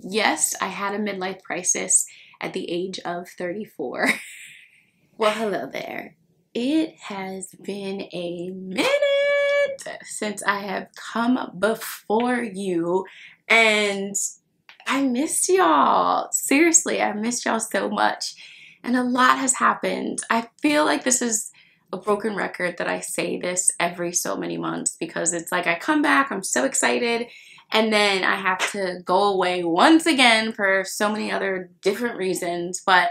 Yes, I had a midlife crisis at the age of 34. Well, hello there. It has been a minute since I have come before you, and I missed y'all. Seriously, I missed y'all so much, and a lot has happened. I feel like this is a broken record that I say this every so many months, because it's like I come back, I'm so excited, and then I have to go away once again for so many other different reasons. But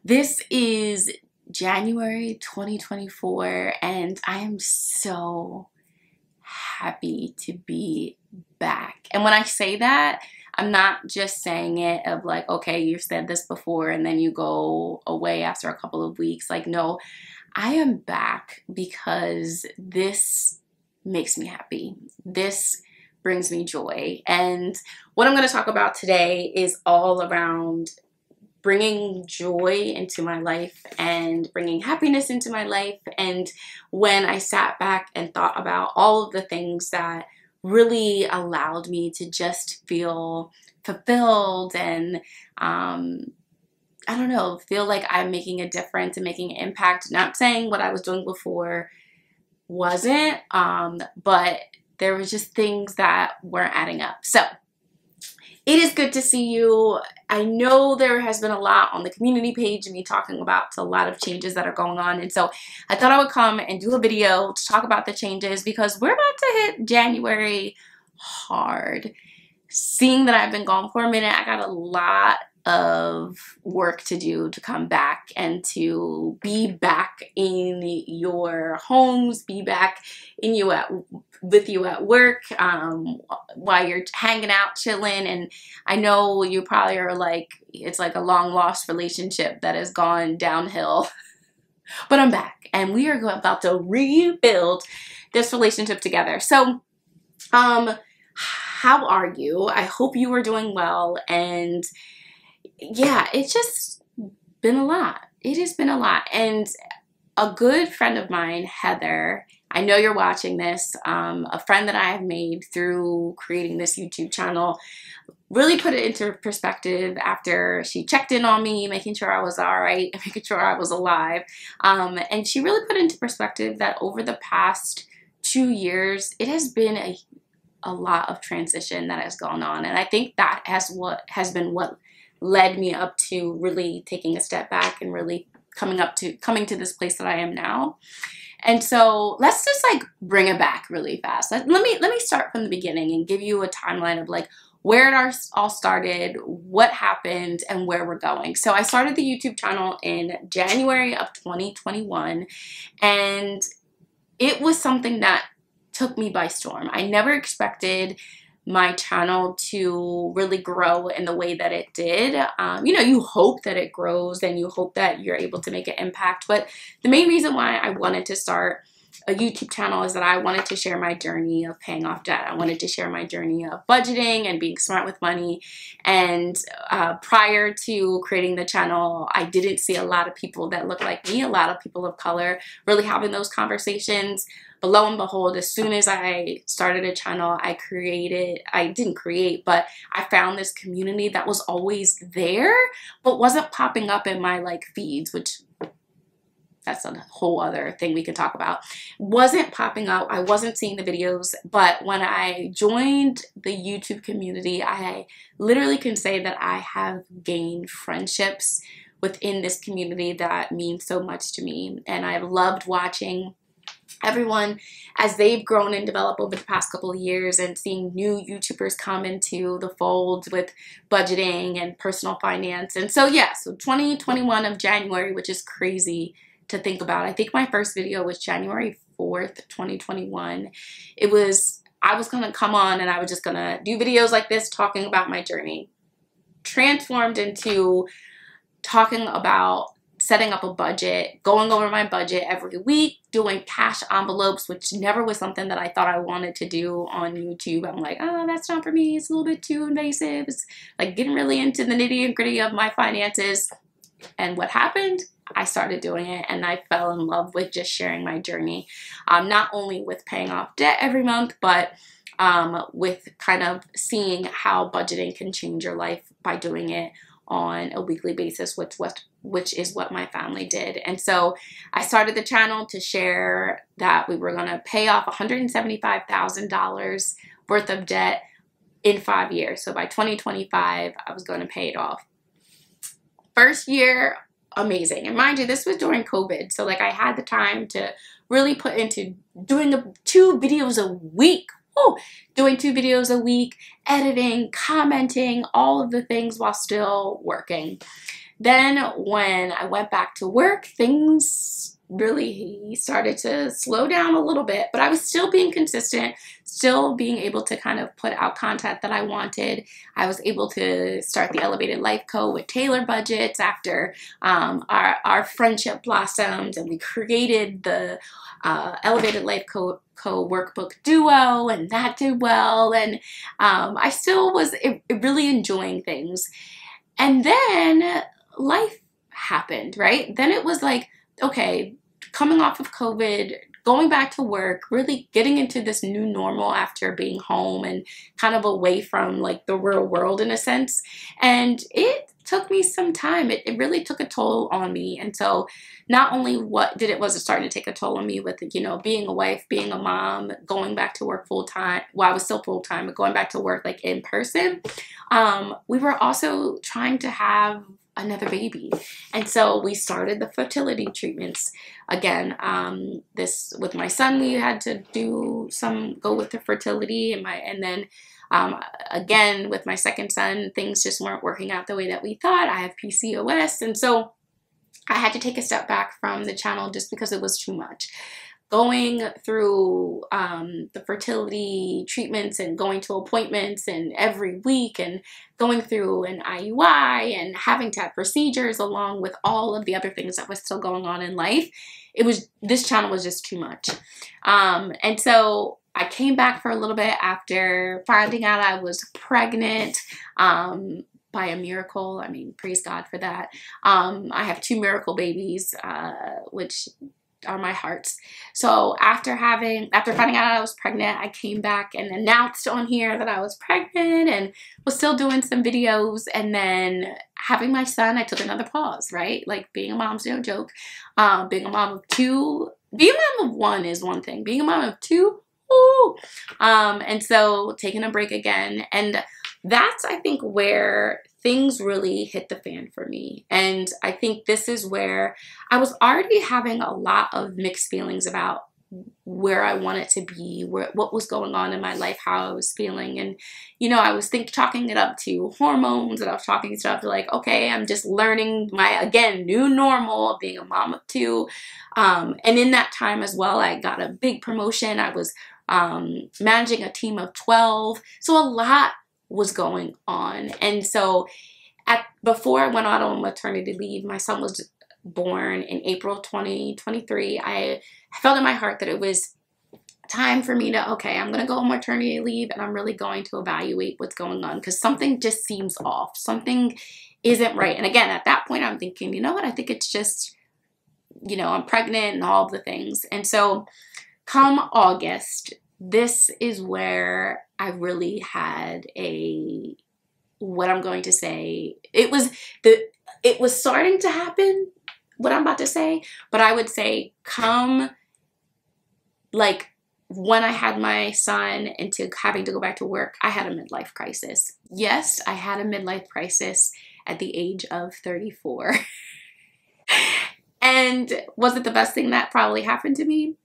this is January 2024, and I am so happy to be back. And when I say that, I'm not just saying it of like, okay, you said this before and then you go away after a couple of weeks. Like, no, I am back because this makes me happy. This brings me joy. And what I'm going to talk about today is all around bringing joy into my life and bringing happiness into my life. And when I sat back and thought about all of the things that really allowed me to just feel fulfilled and I don't know, feel like I'm making a difference and making an impact. Not saying what I was doing before wasn't, but there was just things that weren't adding up. So it is good to see you. I know there has been a lot on the community page and me talking about a lot of changes that are going on. And so I thought I would come and do a video to talk about the changes, because we're about to hit January hard. Seeing that I've been gone for a minute, I got a lot of work to do to come back and to be back in your homes, be back in with you at work, while you're hanging out, chilling. And I know you probably are like, it's like a long lost relationship that has gone downhill, but I'm back and we are about to rebuild this relationship together. So, how are you? I hope you are doing well. And yeah, it's just been a lot. It has been a lot. And a good friend of mine, Heather, I know you're watching this, a friend that I have made through creating this YouTube channel, really put it into perspective after she checked in on me, making sure I was all right, making sure I was alive. And she really put into perspective that over the past 2 years, it has been a lot of transition that has gone on. And I think that has been what led me up to really taking a step back and really coming to this place that I am now. And so let's just like bring it back really fast. Let me start from the beginning and give you a timeline of like where it all started, what happened, and where we're going. So I started the YouTube channel in January of 2021, and it was something that took me by storm. I never expected my channel to really grow in the way that it did. You know, you hope that it grows and you hope that you're able to make an impact. But the main reason why I wanted to start a YouTube channel is that I wanted to share my journey of paying off debt. I wanted to share my journey of budgeting and being smart with money. And prior to creating the channel, I didn't see a lot of people that look like me, a lot of people of color really having those conversations. But lo and behold, as soon as I started a channel, I didn't create, but I found this community that was always there, but wasn't popping up in my like feeds, which that's a whole other thing we can talk about. Wasn't popping up. I wasn't seeing the videos. But when I joined the YouTube community, I literally can say that I have gained friendships within this community that mean so much to me. And I've loved watching everyone as they've grown and developed over the past couple of years, and seeing new YouTubers come into the fold with budgeting and personal finance. And so yeah, so 2021 of January, which is crazy to think about. I think my first video was January 4th, 2021. I was gonna come on and I was just gonna do videos like this talking about my journey. Transformed into talking about setting up a budget, going over my budget every week, doing cash envelopes, which never was something that I thought I wanted to do on YouTube. I'm like, oh, that's not for me. It's a little bit too invasive. It's like getting really into the nitty and gritty of my finances. And what happened? I started doing it, and I fell in love with just sharing my journey, not only with paying off debt every month, but with kind of seeing how budgeting can change your life by doing it on a weekly basis, which is what my family did. And so I started the channel to share that we were going to pay off $175,000 worth of debt in 5 years. So by 2025, I was going to pay it off. First year, amazing. And mind you, this was during COVID. So like I had the time to really put into doing 2 videos a week. Doing 2 videos a week, editing, commenting, all of the things while still working. Then when I went back to work, things really started to slow down a little bit, but I was still being consistent, still being able to kind of put out content that I wanted. I was able to start the Elevated Life Co. with Taylor budgets after our friendship blossomed, and we created the Elevated Life Co. workbook duo, and that did well, and I still was really enjoying things. And then life happened, right? Then it was like, okay, coming off of COVID, going back to work, really getting into this new normal after being home and kind of away from like the real world in a sense. And it took me some time. It really took a toll on me. And so not only was it starting to take a toll on me with, you know, being a wife, being a mom, going back to work full time. Well, I was still full time, but going back to work like in person. We were also trying to have another baby. And so we started the fertility treatments. Again, this with my son, we had to go with the fertility, and then again, with my second son, things just weren't working out the way that we thought. I have PCOS. And so I had to take a step back from the channel just because it was too much. Going through the fertility treatments and going to appointments and every week and going through an IUI and having to have procedures along with all of the other things that was still going on in life, this channel was just too much. And so I came back for a little bit after finding out I was pregnant. By a miracle. I mean, praise God for that. I have 2 miracle babies, which are my hearts. So after finding out I was pregnant, I came back and announced on here that I was pregnant and was still doing some videos. And then having my son, I took another pause, right? Like being a mom's no joke. Being a mom of 2, being a mom of 1 is one thing. Being a mom of 2, ooh. And so taking a break again. And that's, I think, where things really hit the fan for me. And I think this is where I was already having a lot of mixed feelings about where I wanted to be, what was going on in my life, how I was feeling. And, you know, I was chalking it up to hormones, and I was chalking it up to like, okay, I'm just learning my, again, new normal of being a mom of 2. And in that time as well, I got a big promotion. I was managing a team of 12. So a lot was going on. And so before I went out on maternity leave, my son was born in April 2023. I felt in my heart that it was time for me to, okay, I'm going to go on maternity leave and I'm really going to evaluate what's going on, because something just seems off. Something isn't right. And again, at that point, I'm thinking, you know what? I think it's just, you know, I'm pregnant and all of the things. And so come August, this is where I really had what I'm going to say, it was starting to happen, what I'm about to say, but I would say come like when I had my son into having to go back to work, I had a midlife crisis. Yes, I had a midlife crisis at the age of 34. And was it the best thing that probably happened to me?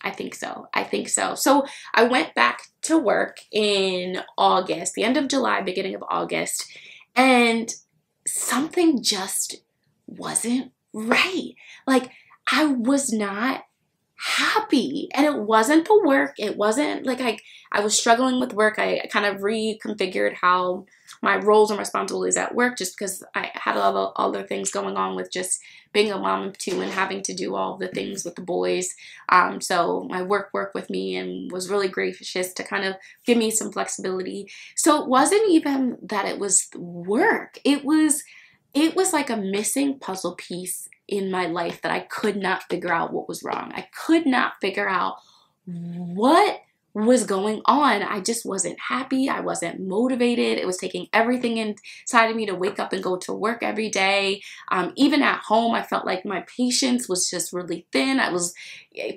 I think so. I think so. So I went back to work in August, the end of July, beginning of August, and something just wasn't right. Like I was not happy, and it wasn't the work. It wasn't like I was struggling with work. I kind of reconfigured how my roles and responsibilities at work, just because I had a lot of other things going on with just being a mom of 2 and having to do all the things with the boys. So my work worked with me and was really gracious to kind of give me some flexibility. So it wasn't even that it was work. It was like a missing puzzle piece in my life that I could not figure out what was wrong. I could not figure out what was going on. I just wasn't happy. I wasn't motivated. It was taking everything inside of me to wake up and go to work every day. Even at home, I felt like my patience was just really thin. I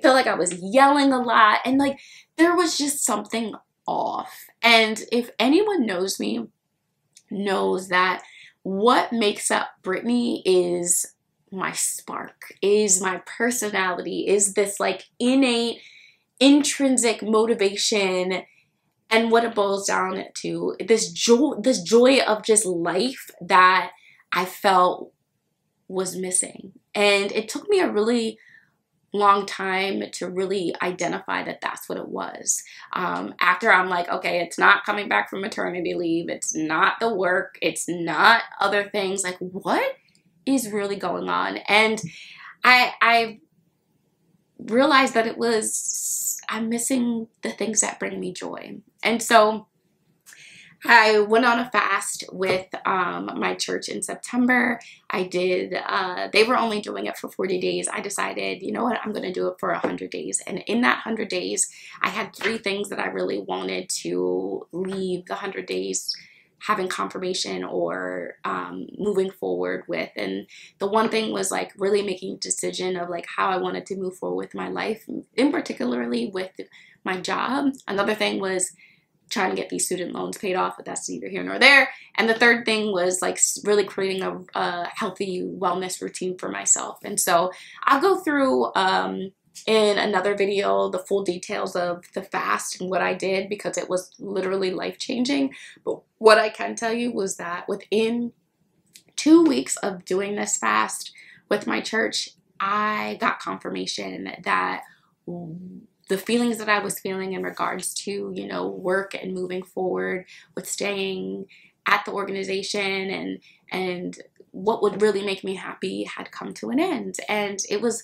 felt like I was yelling a lot, and like there was just something off. And if anyone knows me, knows that what makes up Brittany is my spark, is my personality, is this like innate intrinsic motivation, and what it boils down to, this joy of just life that I felt was missing. And it took me a really long time to really identify that that's what it was. After I'm like, okay, it's not coming back from maternity leave, it's not the work, it's not other things, like what is really going on? And I realized that I'm missing the things that bring me joy. And so I went on a fast with my church in September. I did, they were only doing it for 40 days. I decided, you know what, I'm going to do it for 100 days. And in that 100 days, I had 3 things that I really wanted to leave the 100 days having confirmation or moving forward with. And the one thing was like really making a decision of like how I wanted to move forward with my life, in particularly with my job. Another thing was trying to get these student loans paid off, but that's neither here nor there. And the third thing was like really creating a healthy wellness routine for myself. And so I'll go through in another video the full details of the fast and what I did, because it was literally life-changing. But what I can tell you was that within 2 weeks of doing this fast with my church, I got confirmation that the feelings that I was feeling in regards to, you know, work and moving forward with staying at the organization and what would really make me happy had come to an end. And it was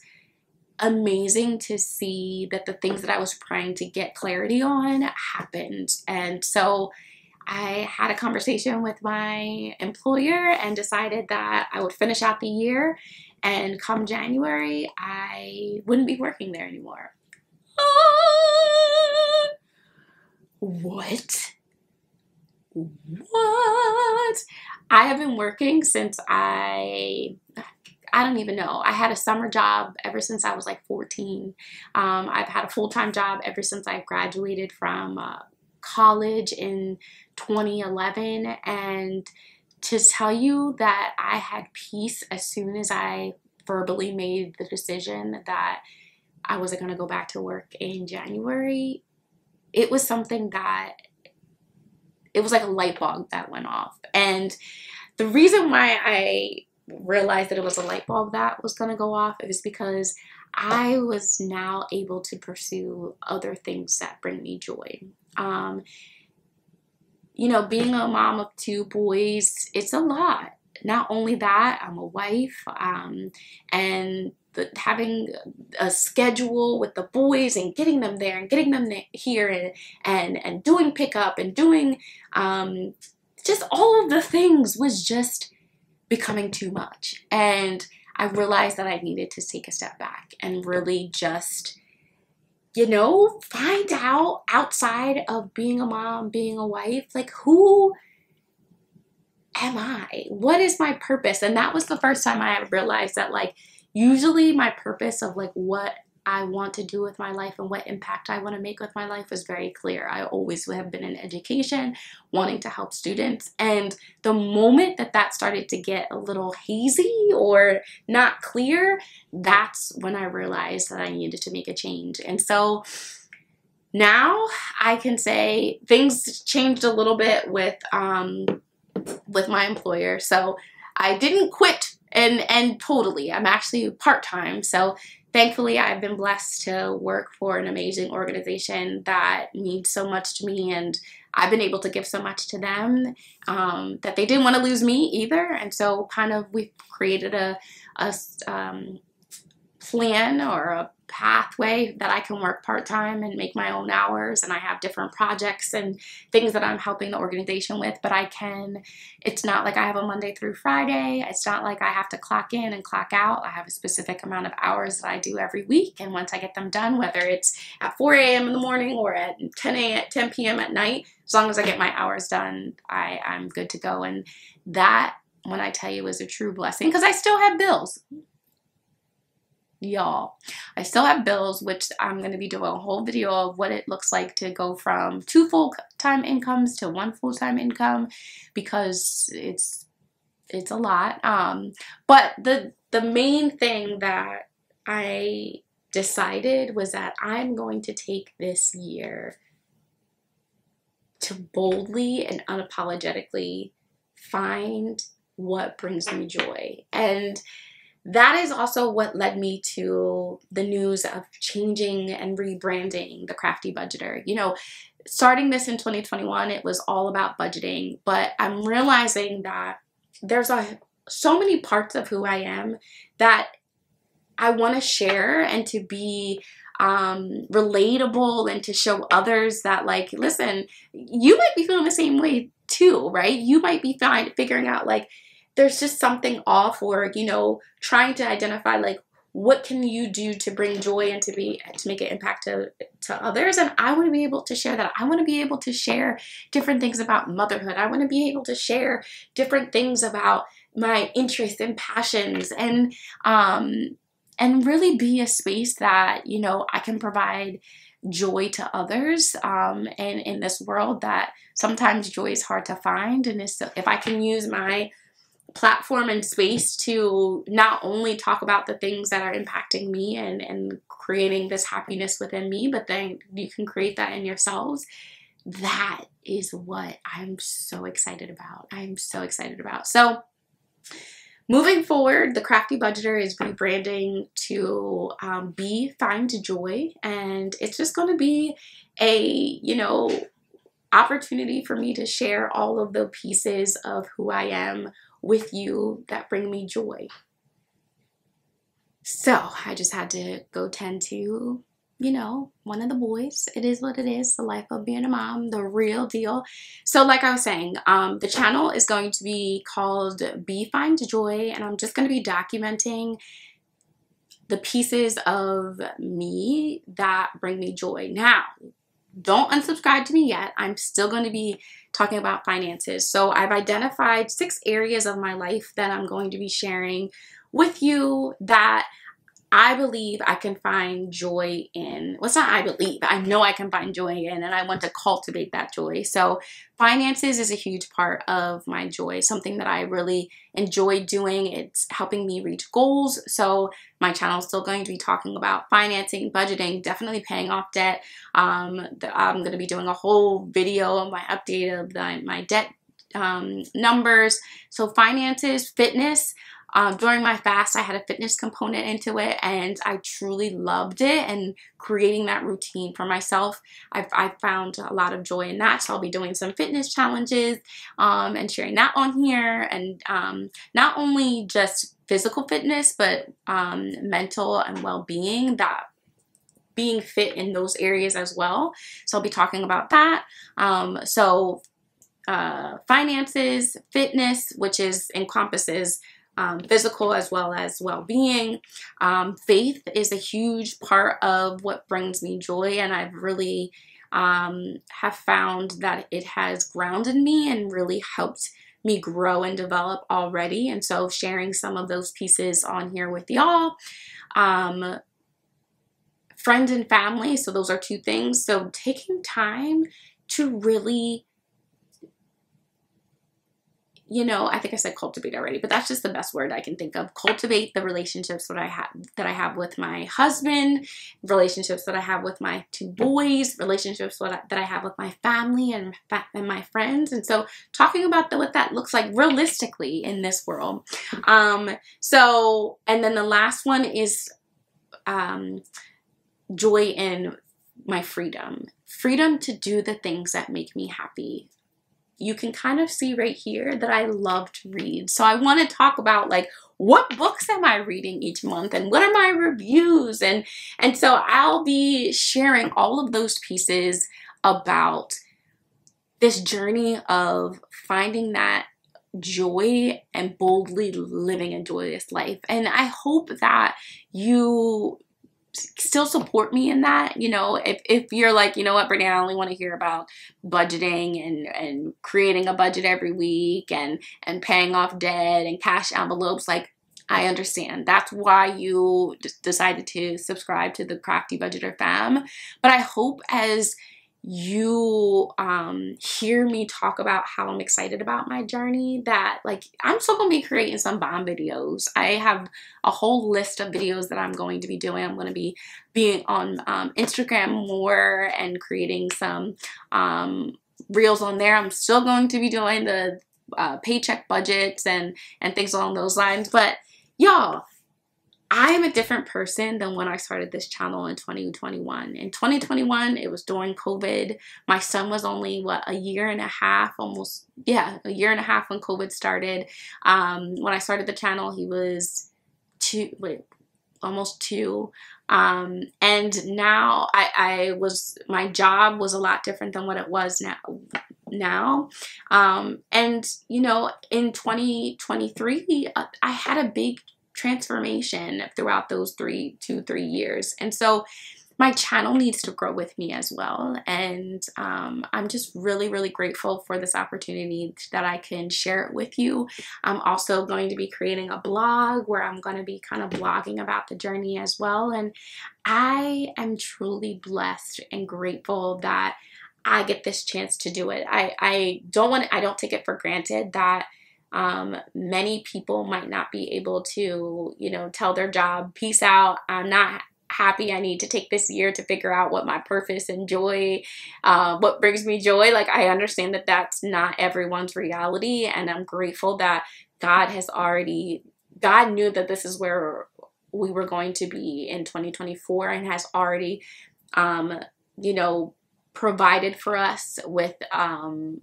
amazing to see that the things that I was trying to get clarity on happened. And so I had a conversation with my employer and decided that I would finish out the year, and come January, I wouldn't be working there anymore. What? I have been working since I don't even know. I had a summer job ever since I was like 14. I've had a full-time job ever since I graduated from college in 2011. And to tell you that I had peace as soon as I verbally made the decision that I wasn't going to go back to work in January, it was something that, it was like a light bulb that went off. And the reason why I realized that it was a light bulb that was going to go off is because I was now able to pursue other things that bring me joy. You know, being a mom of 2 boys, it's a lot. Not only that, I'm a wife, and having a schedule with the boys and getting them there and getting them here and doing pickup and doing just all of the things was just becoming too much. And I realized that I needed to take a step back and really just, you know, find out outside of being a mom, being a wife, like, who am I? What is my purpose? And that was the first time I realized that, like, usually my purpose of like what I want to do with my life and what impact I want to make with my life is very clear. I always have been in education, wanting to help students. And the moment that that started to get a little hazy or not clear, that's when I realized that I needed to make a change. And so now I can say things changed a little bit with my employer. So I didn't quit and totally. I'm actually part-time. So thankfully, I've been blessed to work for an amazing organization that means so much to me, and I've been able to give so much to them that they didn't want to lose me either. And so kind of we've created a plan or pathway that I can work part-time and make my own hours, and I have different projects and things that I'm helping the organization with, but it's not like I have a Monday through Friday. It's not like I have to clock in and clock out. I have a specific amount of hours that I do every week, and once I get them done, whether it's at 4 a.m. in the morning or at 10 p.m. at night, as long as I get my hours done, I'm good to go. And that, when I tell you, is a true blessing, because I still have bills. Y'all, I still have bills, which I'm going to be doing a whole video of what it looks like to go from 2 full-time incomes to 1 full-time income, because it's a lot. But the main thing that I decided was that I'm going to take this year to boldly and unapologetically find what brings me joy. And that is also what led me to the news of changing and rebranding the Crafty Budgeter. You know, starting this in 2021, it was all about budgeting, but I'm realizing that there's so many parts of who I am that I want to share, and to be relatable, and to show others that, like, listen, you might be feeling the same way too, right? You might be figuring out, like, there's just something off, or, you know, trying to identify, like, what can you do to bring joy and to make an impact to others. And I want to be able to share that. I want to be able to share different things about motherhood. I want to be able to share different things about my interests and passions, and really be a space that, you know, I can provide joy to others, and in this world that sometimes joy is hard to find. And if I can use my platform and space to not only talk about the things that are impacting me and creating this happiness within me, but then you can create that in yourselves, that is what I'm so excited about. I'm so excited about. So moving forward, the Crafty Budgeter is rebranding to be Find Joy, and it's just going to be a, you know, opportunity for me to share all of the pieces of who I am with you that bring me joy. So I just had to go tend to, you know, one of the boys. It is what it is, the life of being a mom, the real deal. So like I was saying, the channel is going to be called Be Find Joy, and I'm just going to be documenting the pieces of me that bring me joy. Now, don't unsubscribe to me yet. I'm still going to be talking about finances. So I've identified 6 areas of my life that I'm going to be sharing with you that I believe I can find joy in. Well, it's not I believe. I know I can find joy in, and I want to cultivate that joy. So finances is a huge part of my joy, something that I really enjoy doing. It's helping me reach goals. So my channel is still going to be talking about financing, budgeting, definitely paying off debt. I'm going to be doing a whole video on my update of my debt numbers. So finances, fitness. During my fast, I had a fitness component into it, and I truly loved it, and creating that routine for myself, I found a lot of joy in that. So I'll be doing some fitness challenges and sharing that on here, and not only just physical fitness, but mental and well-being, that being fit in those areas as well. So I'll be talking about that. Finances, fitness, which encompasses physical as well as well-being. Faith is a huge part of what brings me joy, and I've really have found that it has grounded me and really helped me grow and develop already. And so sharing some of those pieces on here with y'all. Friends and family, so those are 2 things. So taking time to really, you know, I think I said cultivate already, but that's just the best word I can think of. Cultivate the relationships that I have with my husband, relationships that I have with my 2 boys, relationships that I have with my family and my friends. And so talking about what that looks like realistically in this world. And then the last one is joy in my freedom. Freedom to do the things that make me happy. you can kind of see right here that I love to read. So I want to talk about like, what books am I reading each month and what are my reviews? And so I'll be sharing all of those pieces about this journey of finding that joy and boldly living a joyous life. And I hope that you still support me in that. You know, if you're like, you know what, Brittany, I only want to hear about budgeting and creating a budget every week and paying off debt and cash envelopes, like, I understand. That's why you decided to subscribe to the Crafty Budgeter fam. But I hope as you hear me talk about how I'm excited about my journey, that like I'm still gonna be creating some bomb videos. I have a whole list of videos that I'm going to be doing. I'm going to be being on Instagram more and creating some reels on there. I'm still going to be doing the paycheck budgets and things along those lines. But y'all, I am a different person than when I started this channel in 2021. In 2021, it was during COVID. My son was only, what, a year and a half, almost, yeah, a year and a half when COVID started. When I started the channel, he was almost 2. And now my job was a lot different than what it was now. And, you know, in 2023, I had a big transformation throughout those 3 years. And so my channel needs to grow with me as well. And I'm just really, really grateful for this opportunity that I can share it with you. I'm also going to be creating a blog where I'm going to be kind of blogging about the journey as well. And I am truly blessed and grateful that I get this chance to do it. I don't take it for granted that many people might not be able to, you know, tell their job, peace out, I'm not happy, I need to take this year to figure out what my purpose and joy, what brings me joy. Like, I understand that that's not everyone's reality, and I'm grateful that God knew that this is where we were going to be in 2024 and has already, you know, provided for us with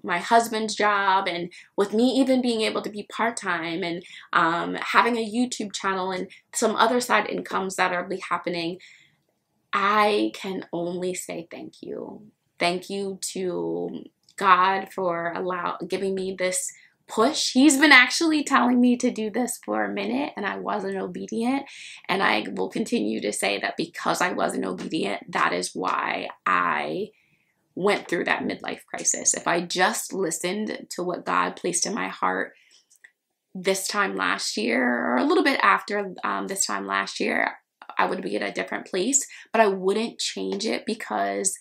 my husband's job and with me even being able to be part-time and having a YouTube channel and some other side incomes that are happening. I can only say thank you. Thank you to God for giving me this push. He's been actually telling me to do this for a minute and I wasn't obedient, and I will continue to say that because I wasn't obedient, that is why I went through that midlife crisis. If I just listened to what God placed in my heart this time last year, or a little bit after this time last year, I would be at a different place, but I wouldn't change it because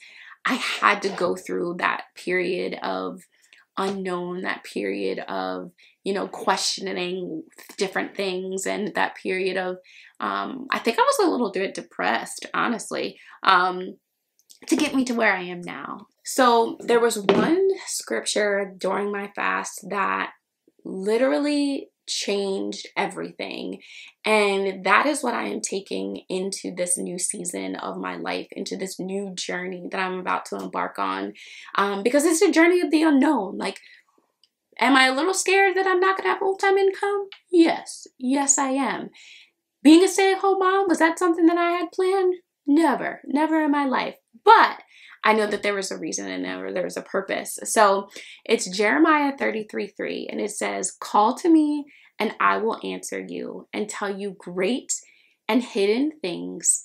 I had to go through that period of unknown, that period of, you know, questioning different things, and that period of, I think I was a little bit depressed, honestly, to get me to where I am now. So there was one scripture during my fast that literally changed everything. And that is what I am taking into this new season of my life, into this new journey that I'm about to embark on. Because it's a journey of the unknown. Like, am I a little scared that I'm not gonna have full-time income? Yes. Yes, I am. Being a stay-at-home mom, was that something that I had planned? Never. Never in my life. But I know that there was a reason and there was a purpose. So it's Jeremiah 33:3, and it says, "Call to me and I will answer you and tell you great and hidden things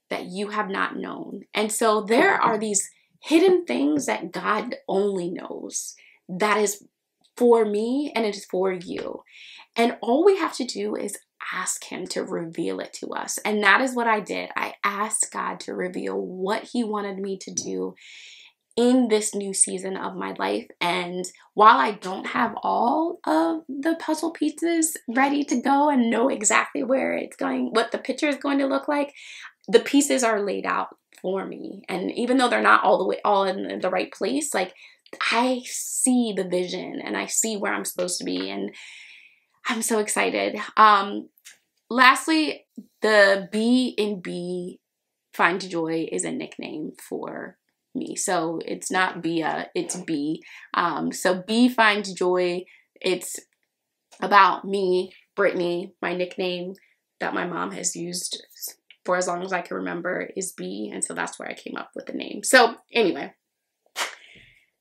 that you have not known." And so there are these hidden things that God only knows that is for me and it is for you. And all we have to do is ask him to reveal it to us. And that is what I did. I asked God to reveal what he wanted me to do in this new season of my life. And while I don't have all of the puzzle pieces ready to go and know exactly where it's going, what the picture is going to look like, the pieces are laid out for me. And even though they're not all in the right place, like, I see the vision and I see where I'm supposed to be, and I'm so excited. Lastly, the B in B, Find Joy, is a nickname for me. So it's not Bia, it's B. So B finds joy. It's about me, Brittany. My nickname that my mom has used for as long as I can remember is B. And so that's where I came up with the name. So anyway,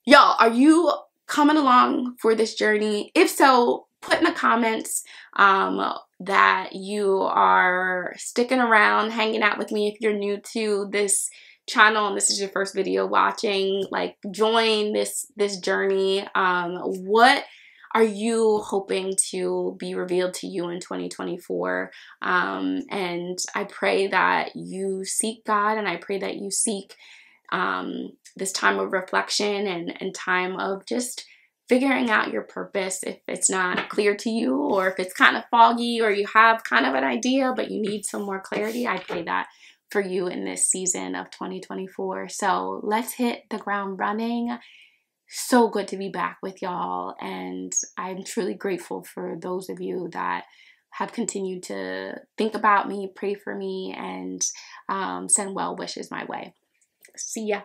y'all, are you coming along for this journey? If so, put in the comments that you are sticking around, hanging out with me. If you're new to this channel and this is your first video watching, like, join this journey. What are you hoping to be revealed to you in 2024? And I pray that you seek God, and I pray that you seek this time of reflection and time of just figuring out your purpose. If it's not clear to you, or if it's kind of foggy, or you have kind of an idea but you need some more clarity, I pray that for you in this season of 2024. So let's hit the ground running. So good to be back with y'all, and I'm truly grateful for those of you that have continued to think about me, pray for me, and send well wishes my way. See ya.